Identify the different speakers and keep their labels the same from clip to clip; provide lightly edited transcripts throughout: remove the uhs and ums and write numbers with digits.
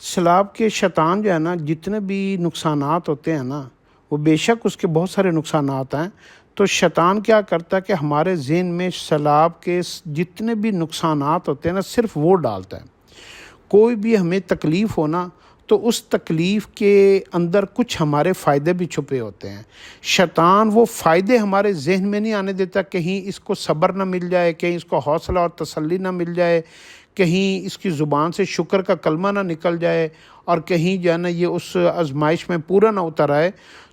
Speaker 1: سیلاب کے شیطان جو ہے نا، جتنے بھی نقصانات ہوتے ہیں نا، وہ بے شک اس کے بہت سارے نقصانات ہیں۔ تو شیطان کیا کرتا ہے کہ ہمارے ذہن میں سیلاب کے جتنے بھی نقصانات ہوتے ہیں نا، صرف وہ ڈالتا ہے۔ کوئی بھی ہمیں تکلیف ہونا تو اس تکلیف کے اندر کچھ ہمارے فائدے بھی چھپے ہوتے ہیں۔ شیطان وہ فائدے ہمارے ذہن میں نہیں آنے دیتا، کہیں اس کو صبر نہ مل جائے، کہیں اس کو حوصلہ اور تسلی نہ مل جائے، کہیں اس کی زبان سے شکر کا کلمہ نہ نکل جائے، اور کہیں جو ہے نا یہ اس آزمائش میں پورا نہ اتر آئے۔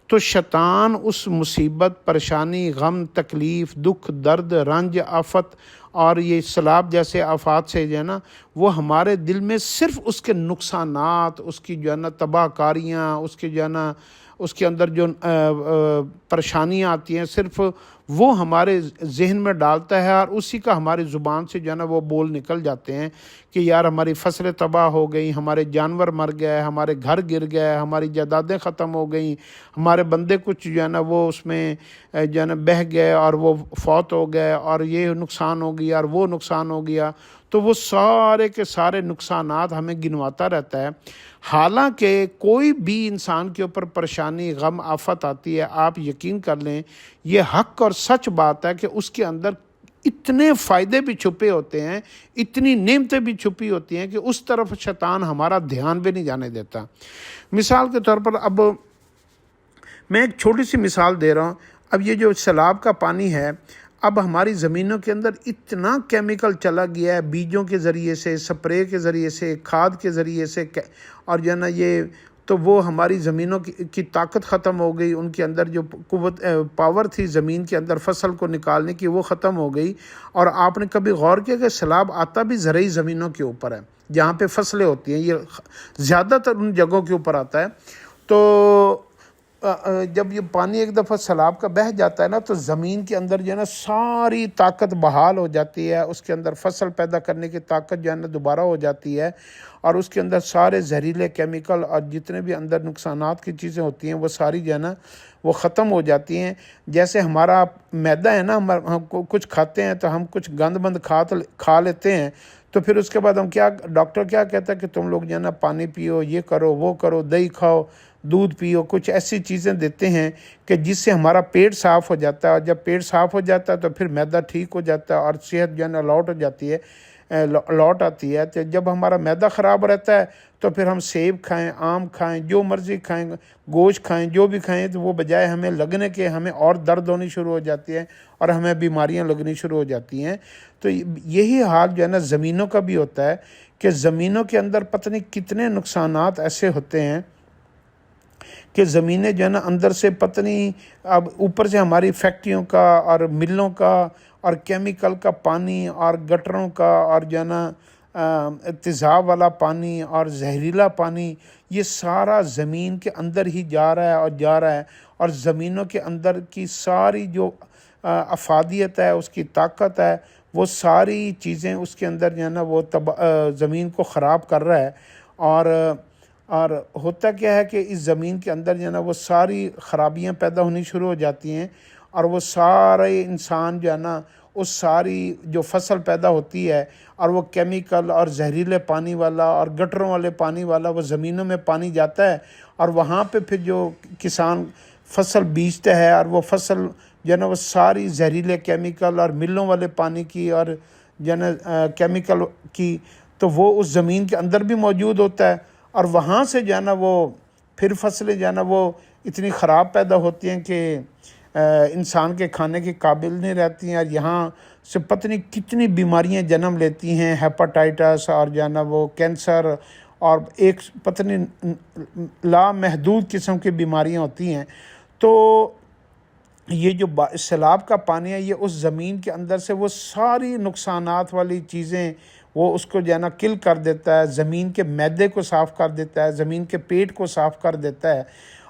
Speaker 1: تو شیطان اس مصیبت، پریشانی، غم، تکلیف، دکھ، درد، رنج، آفت اور یہ سیلاب جیسے آفات سے جو ہے نا، وہ ہمارے دل میں صرف اس کے نقصانات، اس کی جو ہے نا تباہ کاریاں، اس کے جو ہے نا اس کے اندر جو پریشانیاں آتی ہیں، صرف وہ ہمارے ذہن میں ڈالتا ہے، اور اسی کا ہماری زبان سے جو ہے نا وہ بول نکل جاتے ہیں کہ یار ہماری فصلیں تباہ ہو گئیں، ہمارے جانور مر گئے، ہمارے گھر گر گئے، ہماری جائیدادیں ختم ہو گئیں، ہمارے بندے کچھ جو ہے نا وہ اس میں جو ہے نا بہہ گئے اور وہ فوت ہو گئے، اور یہ نقصان ہو گیا اور وہ نقصان ہو گیا۔ تو وہ سارے کے سارے نقصانات ہمیں گنواتا رہتا ہے۔ حالانکہ کوئی بھی انسان کے اوپر پریشانی، غم، آفت آتی ہے، آپ یقین کر لیں، یہ حق اور سچ بات ہے کہ اس کے اندر اتنے فائدے بھی چھپے ہوتے ہیں، اتنی نعمتیں بھی چھپی ہوتی ہیں کہ اس طرف شیطان ہمارا دھیان بھی نہیں جانے دیتا۔ مثال کے طور پر اب میں ایک چھوٹی سی مثال دے رہا ہوں۔ اب یہ جو سیلاب کا پانی ہے، اب ہماری زمینوں کے اندر اتنا کیمیکل چلا گیا ہے، بیجوں کے ذریعے سے، سپرے کے ذریعے سے، کھاد کے ذریعے سے، اور جو ہے نا یہ تو وہ ہماری زمینوں کی طاقت ختم ہو گئی، ان کے اندر جو قوت پاور تھی زمین کے اندر فصل کو نکالنے کی، وہ ختم ہو گئی۔ اور آپ نے کبھی غور کیا کہ سیلاب آتا بھی زرعی زمینوں کے اوپر ہے، جہاں پہ فصلیں ہوتی ہیں، یہ زیادہ تر ان جگہوں کے اوپر آتا ہے۔ تو جب یہ پانی ایک دفعہ سیلاب کا بہہ جاتا ہے نا، تو زمین کے اندر جو ہے نا ساری طاقت بحال ہو جاتی ہے، اس کے اندر فصل پیدا کرنے کی طاقت جو ہے نا دوبارہ ہو جاتی ہے، اور اس کے اندر سارے زہریلے کیمیکل اور جتنے بھی اندر نقصانات کی چیزیں ہوتی ہیں وہ ساری جو ہے نا وہ ختم ہو جاتی ہیں۔ جیسے ہمارا میدا ہے نا، ہم کچھ کھاتے ہیں تو ہم کچھ گند بند کھا لیتے ہیں، تو پھر اس کے بعد ڈاکٹر کیا کہتا ہے کہ تم لوگ جو ہے نا پانی پیو، یہ کرو، وہ کرو، دہی کھاؤ، دودھ پیو، کچھ ایسی چیزیں دیتے ہیں کہ جس سے ہمارا پیٹ صاف ہو جاتا ہے، اور جب پیٹ صاف ہو جاتا ہے تو پھر معدہ ٹھیک ہو جاتا ہے اور صحت جو ہے نا لوٹ آتی ہے۔ تو جب ہمارا معدہ خراب رہتا ہے تو پھر ہم سیب کھائیں، آم کھائیں، جو مرضی کھائیں، گوشت کھائیں، جو بھی کھائیں، تو وہ بجائے ہمیں لگنے کے ہمیں اور درد ہونی شروع ہو جاتی ہے اور ہمیں بیماریاں لگنی شروع ہو جاتی ہیں۔ تو یہی حال جو ہے نا زمینوں کا بھی ہوتا ہے کہ زمینوں کے اندر پتہ نہیں کتنے نقصانات ایسے ہوتے ہیں کہ زمینیں جو ہے نا اندر سے پتہ نہیں، اب اوپر سے ہماری فیکٹریوں کا اور ملوں کا اور کیمیکل کا پانی اور گٹروں کا اور جو ہے نا تیزاب والا پانی اور زہریلا پانی، یہ سارا زمین کے اندر ہی جا رہا ہے اور جا رہا ہے، اور زمینوں کے اندر کی ساری جو افادیت ہے، اس کی طاقت ہے، وہ ساری چیزیں اس کے اندر جو ہے نا وہ زمین کو خراب کر رہا ہے۔ اور ہوتا کیا ہے کہ اس زمین کے اندر جو ہے نا وہ ساری خرابیاں پیدا ہونی شروع ہو جاتی ہیں، اور وہ سارے انسان جو ہے نا اس ساری جو فصل پیدا ہوتی ہے، اور وہ کیمیکل اور زہریلے پانی والا اور گٹروں والے پانی والا وہ زمینوں میں پانی جاتا ہے، اور وہاں پہ پھر جو کسان فصل بیجتا ہے، اور وہ فصل جو ہے نا وہ ساری زہریلے کیمیکل اور ملوں والے پانی کی اور جو ہے نا کیمیکل کی، تو وہ اس زمین کے اندر بھی موجود ہوتا ہے، اور وہاں سے جو ہے نا وہ پھر فصلیں جو ہے نا وہ اتنی خراب پیدا ہوتی ہیں کہ انسان کے کھانے کے قابل نہیں رہتی ہیں، اور یہاں سے پتہ نہیں کتنی بیماریاں جنم لیتی ہیں، ہیپاٹائٹس اور جو ہے نا وہ کینسر، اور ایک پتہ نہیں لامحدود قسم کی بیماریاں ہوتی ہیں۔ تو یہ جو سیلاب کا پانی ہے، یہ اس زمین کے اندر سے وہ ساری نقصانات والی چیزیں وہ اس کو جو ہے نا کل کر دیتا ہے، زمین کے معدے کو صاف کر دیتا ہے، زمین کے پیٹ کو صاف کر دیتا ہے،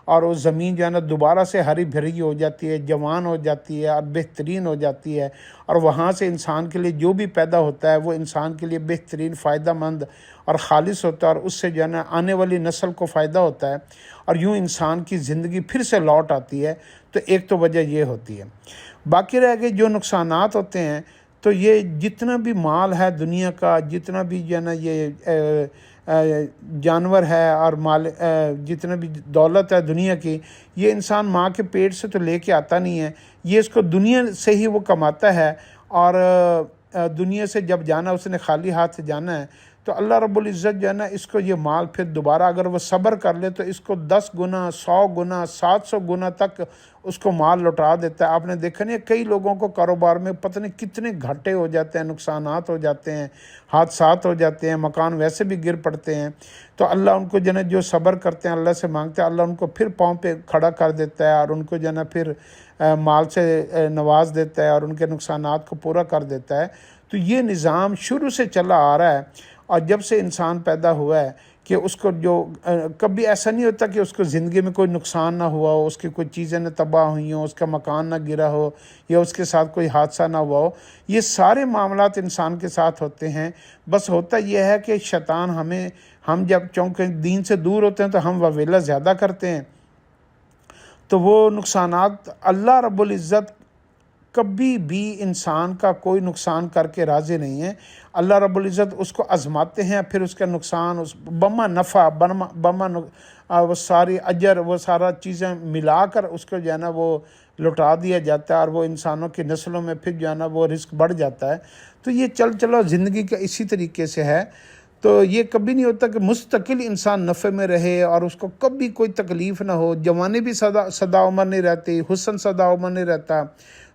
Speaker 1: اور وہ زمین جو ہے نا دوبارہ سے ہری بھری ہو جاتی ہے، جوان ہو جاتی ہے اور بہترین ہو جاتی ہے، اور وہاں سے انسان کے لیے جو بھی پیدا ہوتا ہے وہ انسان کے لیے بہترین، فائدہ مند اور خالص ہوتا ہے، اور اس سے جو ہے نا آنے والی نسل کو فائدہ ہوتا ہے، اور یوں انسان کی زندگی پھر سے لوٹ آتی ہے۔ تو ایک تو وجہ یہ ہوتی ہے۔ باقی رہ گئے جو نقصانات ہوتے ہیں، تو یہ جتنا بھی مال ہے دنیا کا، جتنا بھی جو ہے نا یہ جانور ہے اور مال جتنے بھی دولت ہے دنیا کی، یہ انسان ماں کے پیٹ سے تو لے کے آتا نہیں ہے، یہ اس کو دنیا سے ہی وہ کماتا ہے، اور دنیا سے جب جانا اس نے خالی ہاتھ سے جانا ہے، تو اللہ رب العزت جو ہے نا اس کو یہ مال پھر دوبارہ اگر وہ صبر کر لے تو اس کو 10 گنا 100 گنا 700 گنا تک اس کو مال لوٹا دیتا ہے۔ آپ نے دیکھا نہیں، کئی لوگوں کو کاروبار میں پتہ نہیں کتنے گھاٹے ہو جاتے ہیں، نقصانات ہو جاتے ہیں، حادثات ہو جاتے ہیں، مکان ویسے بھی گر پڑتے ہیں، تو اللہ ان کو جو ہے جو صبر کرتے ہیں، اللہ سے مانگتے ہیں، اللہ ان کو پھر پاؤں پہ کھڑا کر دیتا ہے، اور ان کو جو ہے پھر مال سے نواز دیتا ہے، اور ان کے نقصانات کو پورا کر دیتا ہے۔ تو یہ نظام شروع سے چلا آ رہا ہے، اور جب سے انسان پیدا ہوا ہے کہ اس کو جو کبھی ایسا نہیں ہوتا کہ اس کو زندگی میں کوئی نقصان نہ ہوا ہو، اس کی کوئی چیزیں نہ تباہ ہوئی ہوں، اس کا مکان نہ گرا ہو، یا اس کے ساتھ کوئی حادثہ نہ ہوا ہو۔ یہ سارے معاملات انسان کے ساتھ ہوتے ہیں، بس ہوتا یہ ہے کہ شیطان ہم جب چونکہ دین سے دور ہوتے ہیں تو ہم وویلا زیادہ کرتے ہیں، تو وہ نقصانات اللہ رب العزت کبھی بھی انسان کا کوئی نقصان کر کے راضی نہیں ہے۔ اللہ رب العزت اس کو آزماتے ہیں، پھر اس کا نقصان بما نفع وہ ساری اجر وہ سارا چیزیں ملا کر اس کو جو ہے نا وہ لوٹا دیا جاتا ہے، اور وہ انسانوں کی نسلوں میں پھر جو ہے نا وہ رزق بڑھ جاتا ہے۔ تو یہ چلو زندگی کا اسی طریقے سے ہے، تو یہ کبھی نہیں ہوتا کہ مستقل انسان نفع میں رہے اور اس کو کبھی کوئی تکلیف نہ ہو۔ جوانی بھی سدا عمر نہیں رہتی، حسن سدا عمر نہیں رہتا،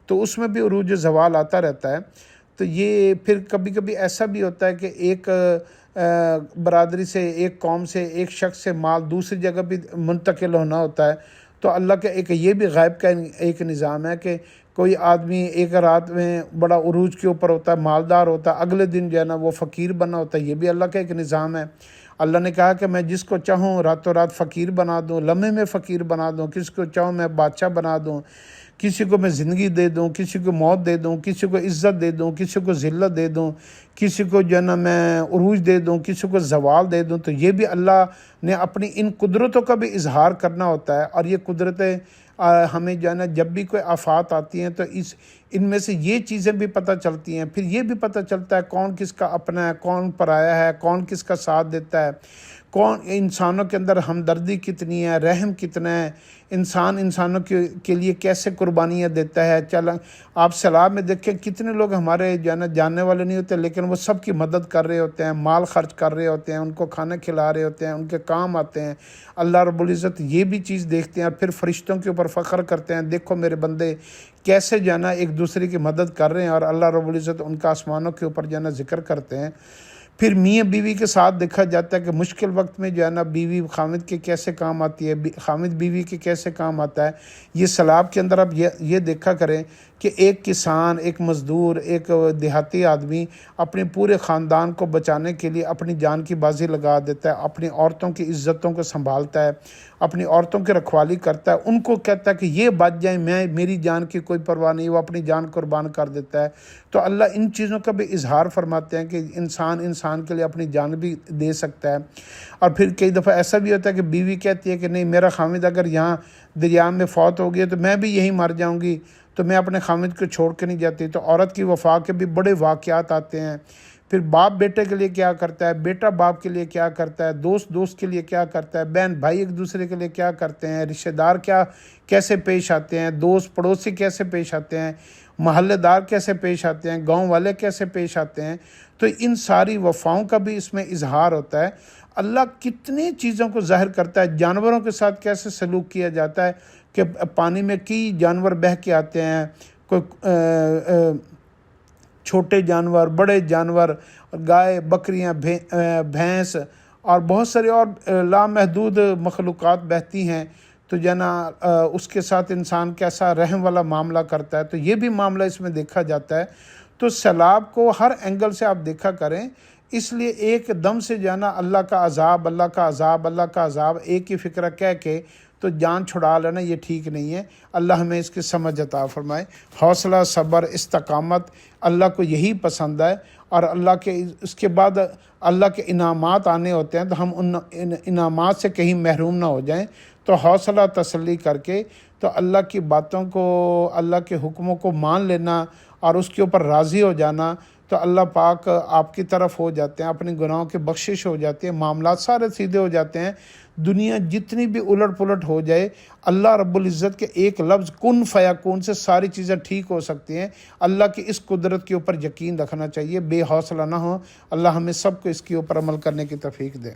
Speaker 1: تو اس میں بھی عروج و زوال آتا رہتا ہے۔ تو یہ پھر کبھی کبھی ایسا بھی ہوتا ہے کہ ایک برادری سے، ایک قوم سے، ایک شخص سے مال دوسری جگہ بھی منتقل ہونا ہوتا ہے، تو اللہ کا ایک یہ بھی غیب کا ایک نظام ہے کہ کوئی آدمی ایک رات میں بڑا عروج کے اوپر ہوتا ہے، مالدار ہوتا ہے، اگلے دن جو ہے نا وہ فقیر بنا ہوتا ہے۔ یہ بھی اللہ کا ایک نظام ہے۔ اللہ نے کہا کہ میں جس کو چاہوں راتوں رات فقیر بنا دوں، لمحے میں فقیر بنا دوں، کس کو چاہوں میں بادشاہ بنا دوں، کسی کو میں زندگی دے دوں، کسی کو موت دے دوں، کسی کو عزت دے دوں، کسی کو ذلت دے دوں، کسی کو جو ہے نا میں عروج دے دوں، کسی کو زوال دے دوں۔ تو یہ بھی اللہ نے اپنی ان قدرتوں کا بھی اظہار کرنا ہوتا ہے، اور یہ قدرتیں ہمیں جو ہے نا جب بھی کوئی آفات آتی ہیں تو ان میں سے یہ چیزیں بھی پتہ چلتی ہیں، پھر یہ بھی پتہ چلتا ہے کون کس کا اپنا ہے، کون پرایا ہے، کون کس کا ساتھ دیتا ہے، کون انسانوں کے اندر ہمدردی کتنی ہے، رحم کتنا ہے، انسان انسانوں کے لیے کیسے قربانیاں دیتا ہے۔ آپ سیلاب میں دیکھیں کتنے لوگ ہمارے جو ہے نا جاننے والے نہیں ہوتے، لیکن وہ سب کی مدد کر رہے ہوتے ہیں، مال خرچ کر رہے ہوتے ہیں، ان کو کھانا کھلا رہے ہوتے ہیں، ان کے کام آتے ہیں۔ اللہ رب العزت یہ بھی چیز دیکھتے ہیں، اور پھر فرشتوں کے اوپر فخر کرتے ہیں، دیکھو میرے بندے کیسے جو ہے نا ایک دوسرے کی مدد کر رہے ہیں، اور اللہ رب العزت ان کا آسمانوں کے اوپر جو ہے نا ذکر کرتے ہیں۔ پھر میاں بیوی کے ساتھ دیکھا جاتا ہے کہ مشکل وقت میں جو ہے نا بیوی خامد کے کیسے کام آتی ہے، خامد بیوی کے کیسے کام آتا ہے۔ یہ سیلاب کے اندر آپ یہ دیکھا کریں کہ ایک کسان، ایک مزدور، ایک دیہاتی آدمی اپنے پورے خاندان کو بچانے کے لیے اپنی جان کی بازی لگا دیتا ہے، اپنی عورتوں کی عزتوں کو سنبھالتا ہے، اپنی عورتوں کی رکھوالی کرتا ہے، ان کو کہتا ہے کہ یہ بچ جائیں، میری جان کی کوئی پرواہ نہیں، وہ اپنی جان قربان کر دیتا ہے۔ تو اللہ ان چیزوں کا بھی اظہار فرماتے ہیں کہ انسان کے لیے اپنی جان بھی دے سکتا ہے۔ اور پھر کئی دفعہ ایسا بھی ہوتا ہے کہ بیوی کہتی ہے کہ نہیں، میرا خامد اگر یہاں دریا میں فوت ہو گیا تو میں بھی یہیں مر جاؤں گی، تو میں اپنے خامد کو چھوڑ کے نہیں جاتی۔ تو عورت کی وفا کے بھی بڑے واقعات آتے ہیں۔ پھر باپ بیٹے کے لیے کیا کرتا ہے، بیٹا باپ کے لیے کیا کرتا ہے، دوست کے لیے کیا کرتا ہے، بہن بھائی ایک دوسرے کے لیے کیا کرتے ہیں، رشتہ دار کیسے پیش آتے ہیں، دوست پڑوسی کیسے پیش آتے ہیں، محلے دار کیسے پیش آتے ہیں، گاؤں والے کیسے پیش آتے ہیں۔ تو ان ساری وفاؤں کا بھی اس میں اظہار ہوتا ہے۔ اللہ کتنی چیزوں کو ظاہر کرتا ہے، جانوروں کے ساتھ کیسے سلوک کیا جاتا ہے کہ پانی میں کئی جانور بہہ کے آتے ہیں، کوئی چھوٹے جانور، بڑے جانور، گائے، بکریاں، بھینس اور بہت سارے اور لامحدود مخلوقات بہتی ہیں۔ تو جنا اس کے ساتھ انسان کیسا رحم والا معاملہ کرتا ہے، تو یہ بھی معاملہ اس میں دیکھا جاتا ہے۔ تو سیلاب کو ہر اینگل سے آپ دیکھا کریں، اس لیے ایک دم سے جانا اللہ کا عذاب، اللہ کا عذاب، اللہ کا عذاب ایک ہی فکرہ کہہ کے تو جان چھڑا لینا یہ ٹھیک نہیں ہے۔ اللہ ہمیں اس کی سمجھ عطا فرمائے۔ حوصلہ، صبر، استقامت اللہ کو یہی پسند ہے، اور اللہ کے اس کے بعد اللہ کے انعامات آنے ہوتے ہیں، تو ہم ان انعامات سے کہیں محروم نہ ہو جائیں۔ تو حوصلہ تسلی کر کے تو اللہ کی باتوں کو، اللہ کے حکموں کو مان لینا اور اس کے اوپر راضی ہو جانا۔ تو تو اللہ پاک آپ کی طرف ہو جاتے ہیں، اپنے گناہوں کی بخشش ہو جاتی ہے، معاملات سارے سیدھے ہو جاتے ہیں۔ دنیا جتنی بھی الٹ پلٹ ہو جائے، اللہ رب العزت کے ایک لفظ کن فیکون سے ساری چیزیں ٹھیک ہو سکتی ہیں۔ اللہ کی اس قدرت کے اوپر یقین رکھنا چاہیے، بے حوصلہ نہ ہو۔ اللہ ہمیں سب کو اس کے اوپر عمل کرنے کی توفیق دے۔